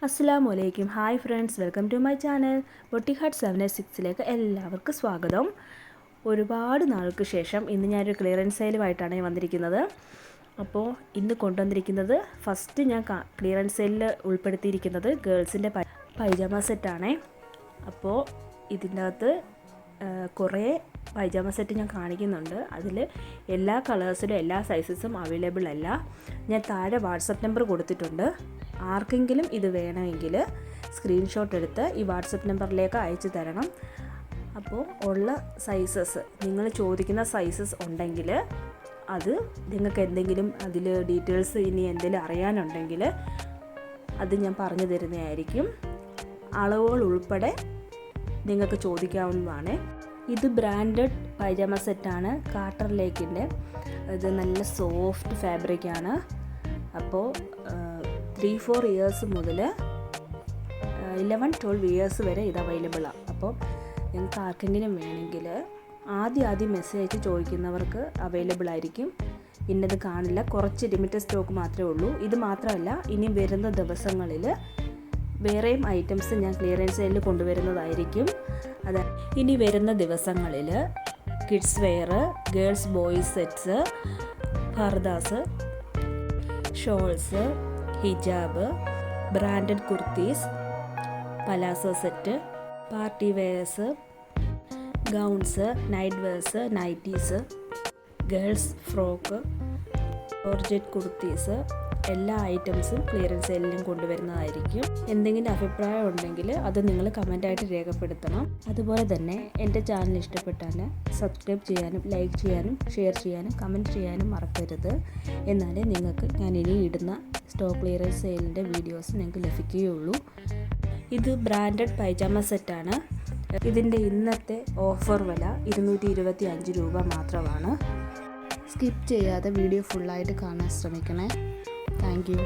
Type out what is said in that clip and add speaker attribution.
Speaker 1: അസ്സലാമു hi friends, welcome to my channel. Boutique hut 786 എല്ലാവർക്കും സ്വാഗതം. ഒരുപാട് നാൾക്ക് ശേഷം ഇന്ന് ഞാനൊരു ക്ലിയറൻസ് സെയിലുമായിട്ടാണ് വന്നിരിക്കുന്നത്. അപ്പോൾ ഇന്ന് കൊണ്ടുവന്നിരിക്കുന്നത് ഫസ്റ്റ് ഞാൻ ക്ലിയറൻസ് സെയിലിൽ ഉൾപ്പെടുത്തിയിരിക്കുന്നത് ഗേൾസിൻ്റെ പൈജാമ സെറ്റാണ്. അപ്പോൾ ഇതിൻ്റെ അകത്ത് കുറേ പൈജാമ സെറ്റ് ഞാൻ കാണിക്കുന്നുണ്ട്. അതിൽ എല്ലാ കളേഴ്സിലും എല്ലാ സൈസസും അവൈലബിൾ അല്ല. ഞാൻ താഴെ വാട്സപ്പ് നമ്പർ കൊടുത്തിട്ടുണ്ട്. ആർക്കെങ്കിലും ഇത് വേണമെങ്കിൽ സ്ക്രീൻഷോട്ട് എടുത്ത് ഈ വാട്സപ്പ് നമ്പറിലേക്ക് അയച്ചു തരണം. അപ്പോൾ ഉള്ള സൈസസ്, നിങ്ങൾ ചോദിക്കുന്ന സൈസസ് ഉണ്ടെങ്കിൽ അത് നിങ്ങൾക്ക് എന്തെങ്കിലും അതിൽ ഡീറ്റെയിൽസ് ഇനി എന്തെങ്കിലും അറിയാനുണ്ടെങ്കിൽ അത് ഞാൻ പറഞ്ഞു തരുന്നതായിരിക്കും. അളവുകൾ ഉൾപ്പെടെ നിങ്ങൾക്ക് ചോദിക്കാവുന്നതാണ്. ഇത് ബ്രാൻഡഡ് പൈജാമ സെറ്റാണ്, കാർട്ടർ ലേക്കിൻ്റെ. ഇത് നല്ല സോഫ്റ്റ് ഫാബ്രിക്കാണ്. അപ്പോൾ 3-4 ഇയേഴ്സ് മുതൽ 11-12 ഇയേഴ്സ് വരെ ഇത് അവൈലബിളാണ്. അപ്പോൾ നിങ്ങൾക്ക് ആർക്കെങ്കിലും വേണമെങ്കിൽ ആദ്യം മെസ്സേജ് അയച്ച് ചോദിക്കുന്നവർക്ക് അവൈലബിൾ ആയിരിക്കും. ഇന്നത് കാണില്ല, കുറച്ച് ലിമിറ്റഡ് സ്റ്റോക്ക് മാത്രമേ ഉള്ളൂ. ഇത് മാത്രമല്ല, ഇനി വരുന്ന ദിവസങ്ങളിൽ വേറെയും ഐറ്റംസ് ഞാൻ ക്ലിയറൻസ് സെയിലിൽ കൊണ്ടുവരുന്നതായിരിക്കും. ഇനി വരുന്ന ദിവസങ്ങളിൽ kids wear, girls boys sets, ഫർദാസ്, ഷോൾസ്, ഹിജാബ്, branded kurtis, palazzo set, party wears, gowns, night wears, nighties, girls frock, georgette kurtis, എല്ലാ ഐറ്റംസും ക്ലിയറൻസ് സെയിലിലും കൊണ്ടുവരുന്നതായിരിക്കും. എന്തെങ്കിലും അഭിപ്രായം ഉണ്ടെങ്കിൽ അത് നിങ്ങൾ കമൻറ്റായിട്ട് രേഖപ്പെടുത്തണം. അതുപോലെ തന്നെ എൻ്റെ ചാനൽ ഇഷ്ടപ്പെട്ടാൽ സബ്സ്ക്രൈബ് ചെയ്യാനും ലൈക്ക് ചെയ്യാനും ഷെയർ ചെയ്യാനും കമൻറ്റ് ചെയ്യാനും മറക്കരുത്. എന്നാലേ നിങ്ങൾക്ക് ഞാൻ ഇനി ഇടുന്ന സ്റ്റോക്ക് ക്ലിയറൻസ് സെയിലിൻ്റെ വീഡിയോസ് നിങ്ങൾക്ക് ലഭിക്കുകയുള്ളൂ. ഇത് ബ്രാൻഡഡ് പൈജാമ സെറ്റാണ്. ഇതിൻ്റെ ഇന്നത്തെ ഓഫർ വില 225 രൂപ മാത്രമാണ്. സ്കിപ്പ് ചെയ്യാതെ വീഡിയോ ഫുള്ളായിട്ട് കാണാൻ ശ്രമിക്കണേ. Thank you.